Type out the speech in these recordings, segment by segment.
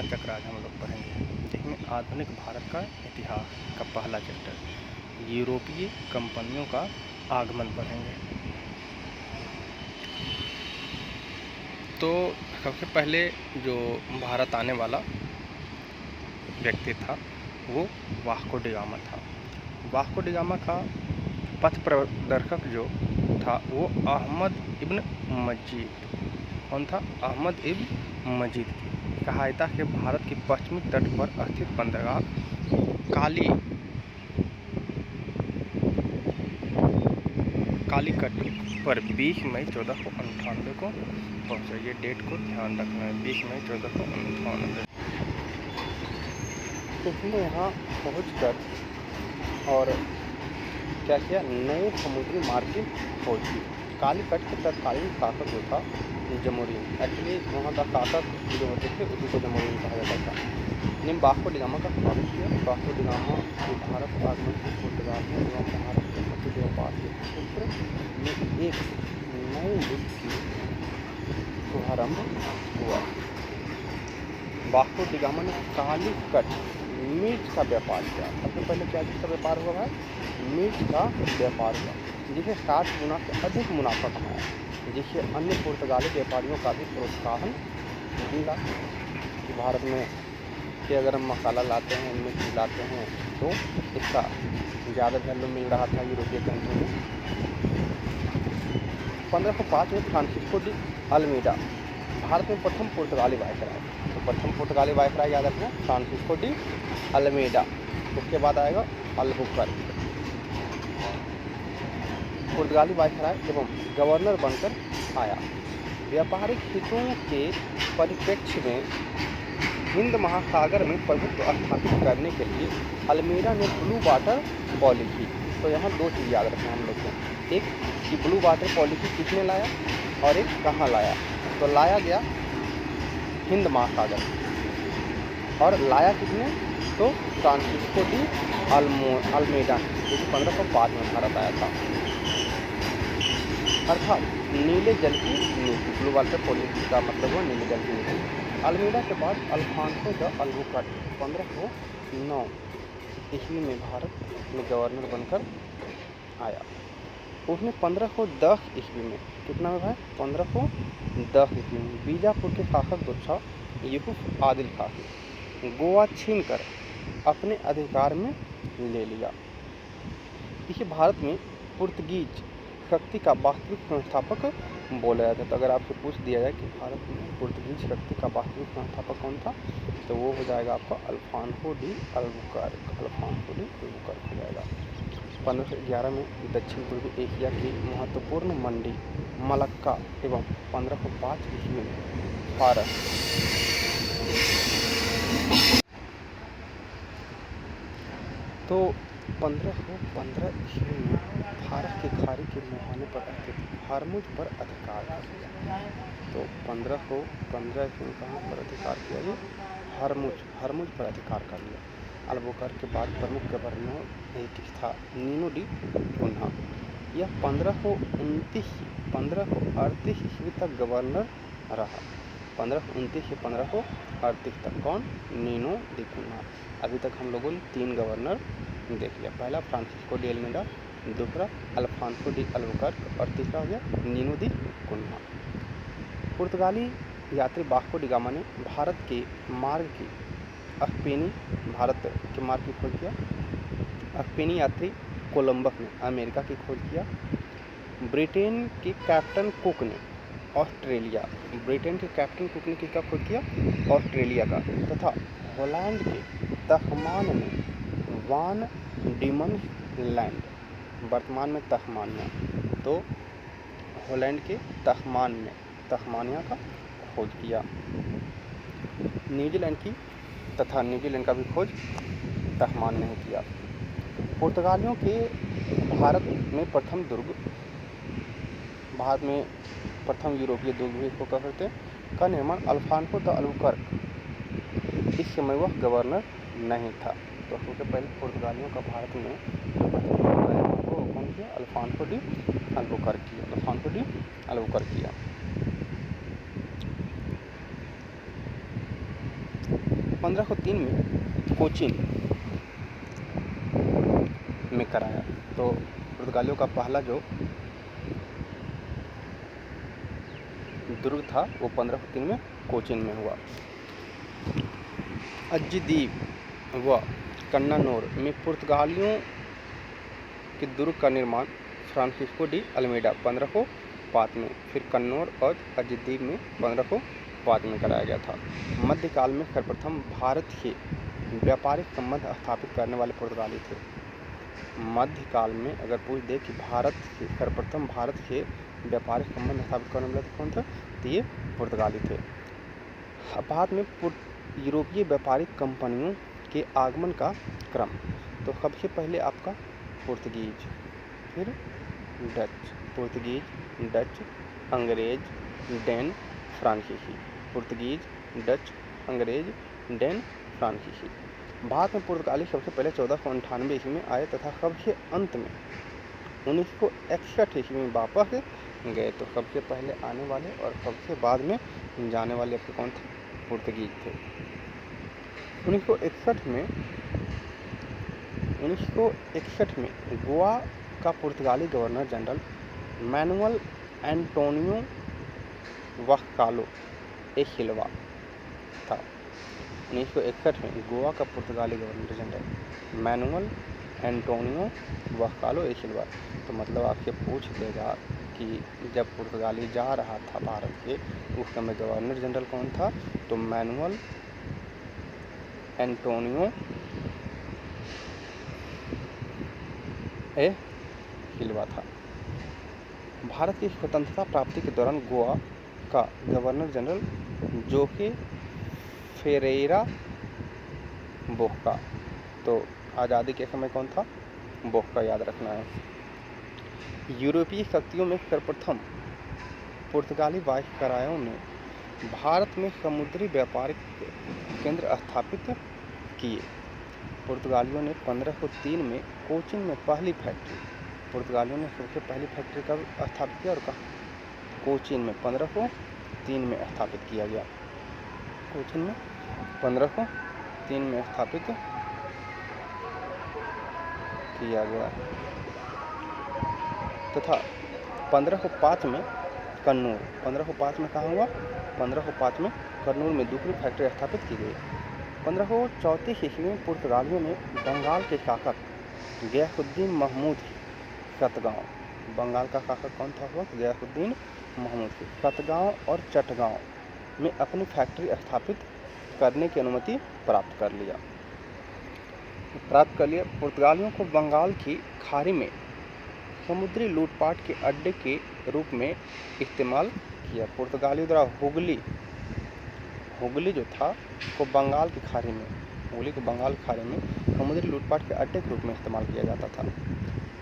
चक्र आज हम लोग पढ़ेंगे, जिसमें आधुनिक भारत का इतिहास का पहला चैप्टर यूरोपीय कंपनियों का आगमन पढ़ेंगे। तो सबसे पहले जो भारत आने वाला व्यक्ति था वो वास्को डी गामा था। वास्को डी गामा का पथ प्रदर्शक जो था वो अहमद इब्न मजीद। कौन था? अहमद इब्न मजीद की सहायता से भारत के पश्चिमी तट पर स्थित बंदरगाह कालीकट पर 20 मई 1498 को पहुंचा। ये डेट को ध्यान रखना है, 20 मई 1498। उसने यहाँ पहुँचकर और क्या किया? नए समुद्री मार्ग की खोज की। कालीकट के तत्कालीन शासक जो था जमोरिन, एक्चुअली वहाँ का शासक जो होते थे उसी को जमोरिन कहा जाता था, ने वास्को डी गामा का स्वागत किया। वास्को डी गामा के भारत आगमन से पुर्तगाल में एवं भारत के मध्य व्यापार के क्षेत्र में एक नए युग की शुभारंभ हुआ। वास्को डी गामा ने कालीकट मिर्च का व्यापार किया। सबसे पहले क्या चीज़ का व्यापार हुआ भाई? मिर्च का व्यापार हुआ, जिसे 60 गुना से अधिक मुनाफा कमाया, जिससे अन्य पुर्तगाली व्यापारियों का भी प्रोत्साहन मिला कि भारत में कि अगर हम मसाला लाते हैं, मिर्च लाते हैं तो इसका ज़्यादा वैल्यू मिल रहा था यूरोपीय कंट्री में। 1505 में फ्रांसिस्को डी अल्मीडा भारत में प्रथम पुर्तगाली वायसराय। तो प्रथम पुर्तगाली वायसराय याद रखना, फ्रांसिस्को डी अल्मीडा। उसके बाद आएगा अल्बुकर्क, पुर्तगाली वायसराय एवं गवर्नर बनकर आया। व्यापारिक हितों के परिप्रेक्ष्य में हिंद महासागर में प्रभुत्व स्थापित करने के लिए अल्मीडा ने ब्लू वाटर पॉलिसी। तो यहाँ दो चीज़ याद रखना हम लोग को, एक कि ब्लू वाटर पॉलिसी किसने लाया और एक कहाँ लाया। तो लाया गया हिंद महासागर, और लाया किसने? तो फ्रांसिस्को डी अल्मीडा, जो कि 1505 में भारत आया था। अर्थात नीले जल की नीति, ब्लू वाटर पॉलिसी का मतलब हुआ नीले जल की नीति। अल्मीडा के बाद अल्फांसो द अल्बुकर्क 1509 ईस्वी में भारत में गवर्नर बनकर आया। उसने 1510 ईस्वी में, कितना में भाई? 1510 ईस्वी में बीजापुर के शासक जो था यूसुफ आदिल खान गोवा छीनकर अपने अधिकार में ले लिया। इसे भारत में पुर्तगीज शक्ति का वास्तविक संस्थापक बोला जाता है। तो अगर आपसे पूछ दिया जाए कि भारत में पुर्तगीज शक्ति का वास्तविक संस्थापक कौन था, तो वो हो जाएगा आपका Alfonso de Albuquerque. Alfonso de Albuquerque हो जाएगा। 1511 में दक्षिण पूर्वी एशिया की महत्वपूर्ण मंडी मलक्का एवं 1505 ईस्वी में भारत तो 1515 ईस्वी में भारत के खाड़ी के मुहाने पर स्थित हरमुज पर अधिकार किया। तो 1515 ईस्वी में कहाँ पर अधिकार किया? ये हरमुज पर अधिकार कर लिया। अल्बुकर्क के बाद प्रमुख गवर्नर एक था नीनो डी कुन्हा। यह 1538 ईस्वी तक गवर्नर रहा। 1529 से 1538 तक। कौन? Nino de Cunha. अभी तक हम लोगों ने 3 गवर्नर देख लिया। पहला फ्रांसिस्को डी अल्मीडा, दूसरा अल्फांसो डी अल्बुकर्क और तीसरा हो गया नीनो दी कुन्हा। पुर्तगाली यात्री वास्को डी गामा ने भारत के मार्ग की खोज किया। स्पेनी यात्री कोलंबस ने अमेरिका की खोज किया। ब्रिटेन के कैप्टन कुक ने किसका खोज किया? ऑस्ट्रेलिया का। तथा हॉलैंड के तहमान ने वान डीमन लैंड, वर्तमान में तहमानिया, तो हॉलैंड के तहमानिया का खोज किया। न्यूजीलैंड का भी खोज तहमान ने किया। पुर्तगालियों के भारत में प्रथम यूरोपीय दुर्ग भी इसको कह सकते हैं का निर्माण अल्फांसो द अल्बुकर्क, इस समय वह गवर्नर नहीं था। तो सबसे पहले पुर्तगालियों का भारत में कौन किया? अल्फांसो डी अल्बुकर्क किया। 1503 में कोचीन में कराया। तो पुर्तगालियों का पहला जो दुर्ग था वो 1503 में कोचीन में हुआ। अज्जीदीप व कन्नानौर में पुर्तगालियों के दुर्ग का निर्माण फ्रांसिस्को डी अल्मेडा 1505 में, फिर कन्नौर और अज्जीदीप में 1505 में कराया गया था। मध्यकाल में सर्वप्रथम भारत के व्यापारिक संबंध स्थापित करने वाले पुर्तगाली थे। मध्यकाल में अगर पूछ दे कि सर्वप्रथम भारत के व्यापारिक संबंध स्थापित करने वाले कौन थे, तो ये पुर्तगाली थे। बाद में यूरोपीय व्यापारिक कंपनियों के आगमन का क्रम, तो सबसे पहले आपका पुर्तगीज, फिर डच, पुर्तगीज, डच, अंग्रेज, डेन, फ्रांसीसी, पुर्तगीज, डच, अंग्रेज, डेन, फ्रांसीसी। बाद में पुर्तगाली सबसे पहले 1498 ईस्वी में आए तथा सबसे अंत में 1961 ईस्वी में वापस गए। तो सबसे पहले आने वाले और सबसे बाद में जाने वाले आपके कौन थे, पुर्तगीज थे। 1961 में गोवा का पुर्तगाली गवर्नर जनरल मैनुअल एंटोनियो वास्कालो ए सिल्वा था। 1961 में गोवा का पुर्तगाली गवर्नर जनरल मैनुअल एंटोनियो वास्कालो ए सिल्वा। तो मतलब आपसे पूछ देगा कि जब पुर्तगाली जा रहा था भारत के, उस समय गवर्नर जनरल कौन था, तो मैनुअल एंटोनियो ए सिल्वा था। भारत की स्वतंत्रता प्राप्ति के दौरान गोवा का गवर्नर जनरल जोके फेरेरा बोस्का, तो आज़ादी के समय कौन था, बोस्का याद रखना है। यूरोपीय शक्तियों में सर्वप्रथम पुर्तगाली वायसरायों ने भारत में समुद्री व्यापारिक केंद्र स्थापित किए। पुर्तगालियों ने 1503 में कोचीन में पहली फैक्ट्री, पुर्तगालियों ने सबसे पहली फैक्ट्री कब स्थापित किया और कहाँ, कोचीन में 1503 में स्थापित किया गया। कोचीन में 1503 में स्थापित किया गया तथा 1505 में कन्नूर, 1505 में कहाँ हुआ, 1505 में कन्नूर में दूसरी फैक्ट्री स्थापित की गई। 1534 ईस्वी में पुर्तगालियों ने बंगाल के शासक गयासुद्दीन महमूद सतगांव, बंगाल का शासक कौन था, वो गयासुद्दीन महमूद की सतगांव और चटगांव में अपनी फैक्ट्री स्थापित करने की अनुमति प्राप्त कर लिया। पुर्तगालियों को बंगाल की खाड़ी में समुद्री लूटपाट के अड्डे के रूप में इस्तेमाल किया। पुर्तगालियों द्वारा हुगली जो था को बंगाल की खाड़ी में, हुगली को बंगाल की खाड़ी में समुद्री लूटपाट के अड्डे के रूप में इस्तेमाल किया जाता था।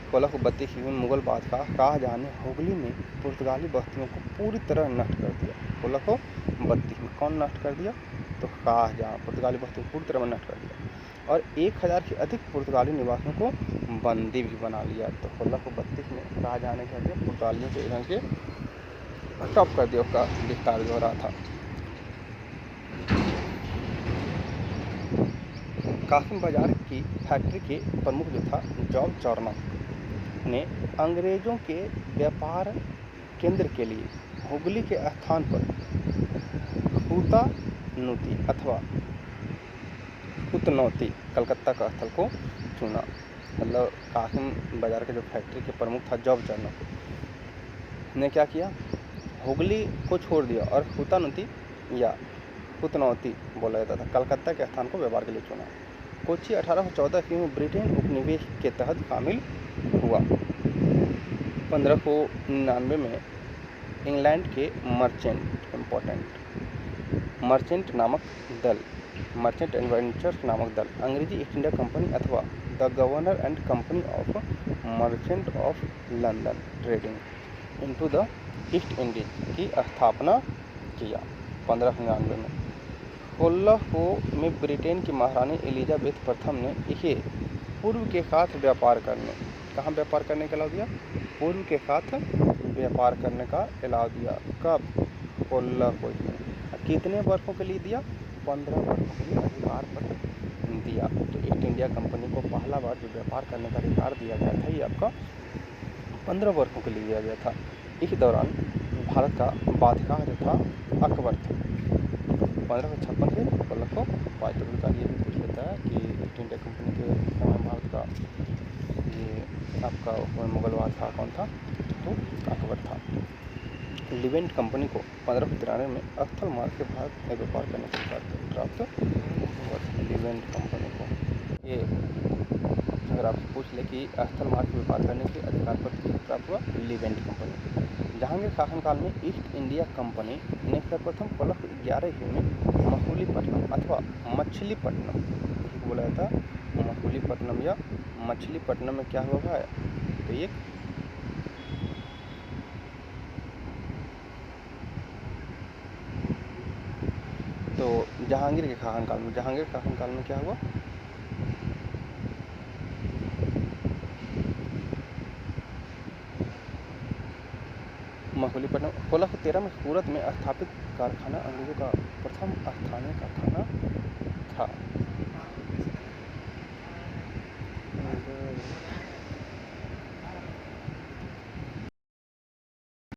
1632 ईस्वी में मुगल बादशाह शाहजहां ने हुगली में पुर्तगाली बस्तियों को पूरी तरह नष्ट कर दिया। 1632 में कौन नष्ट कर दिया, तो शाहजहां पुर्तगाली बस्तियों को पूरी तरह नष्ट कर दिया और 1000 से अधिक पुर्तगाली निवासियों को बंदी भी बना लिया। तो 1632 में शाहजहां ने क्या किया, पुर्तगालियों के इधर से स्टॉप कर दिया, उसका विस्तार जो हो रहा था। कासिम बाजार की फैक्ट्री के प्रमुख जो था जॉब चॉर्नक ने अंग्रेजों के व्यापार केंद्र के लिए हुगली के स्थान पर हुतानौती अथवा हुतनौती कलकत्ता का स्थल को चुना। मतलब कासिम बाजार के जो फैक्ट्री के प्रमुख था जॉब चॉर्नक ने क्या किया, हुगली को छोड़ दिया और हुतानौती या हुतनौती बोला जाता था कलकत्ता के स्थान को व्यापार के लिए चुना। कोची 1814 ईस्वी में ब्रिटेन उपनिवेश के तहत शामिल हुआ। 1599 में इंग्लैंड के मर्चेंट नामक दल, मर्चेंट एडवेंचर्स नामक दल अंग्रेजी ईस्ट इंडिया कंपनी अथवा the governor and company of merchant of London trading into the east Indies की स्थापना किया 1599 में। 1600 में ब्रिटेन की महारानी एलिजाबेथ प्रथम ने इसे पूर्व के साथ व्यापार करने, कहाँ व्यापार करने का अलाव दिया, पूर्व के साथ व्यापार करने का अलाव दिया। कब, 1600 में। कितने वर्षों के लिए दिया, 15 वर्षों के लिए अधिकार पत्र दिया। तो ईस्ट इंडिया कंपनी को पहला बार जो व्यापार करने का अधिकार दिया गया था ये आपका 15 वर्षों के लिए दिया गया था। इस दौरान भारत का बादशाह जो था अकबर था। 1556 से 1605 तक का ये भी पूछ लेता है कि ईस्ट इंडिया कंपनी के समय भारत का ये आपका मुगल बादशाह कौन था, तो अकबर था। लिवेंट कंपनी को 1593 में स्थल मार्ग से भारत में व्यापार करने का अधिकार प्राप्त हुआ। लिवेंट कंपनी को ये अगर आपसे पूछ ले कि स्थल मार्ग से व्यापार करने के अधिकार पत्र प्राप्त हुआ, लिवेंट कंपनी। जहांगीर शासनकाल में ईस्ट इंडिया कंपनी ने सर्वप्रथम 11 ईस्वी में मछलीपट्टनम अथवा मछलीपट्टनम बोला जाता है, मछलीपट्टनम या मछलीपट्टनम में क्या हुआ है, तो ये तो जहांगीर के शासनकाल में क्या हुआ, मछलीपट्टनम। 1613 में सूरत में स्थापित कारखाना अंग्रेजों का प्रथम स्थानीय कारखाना था।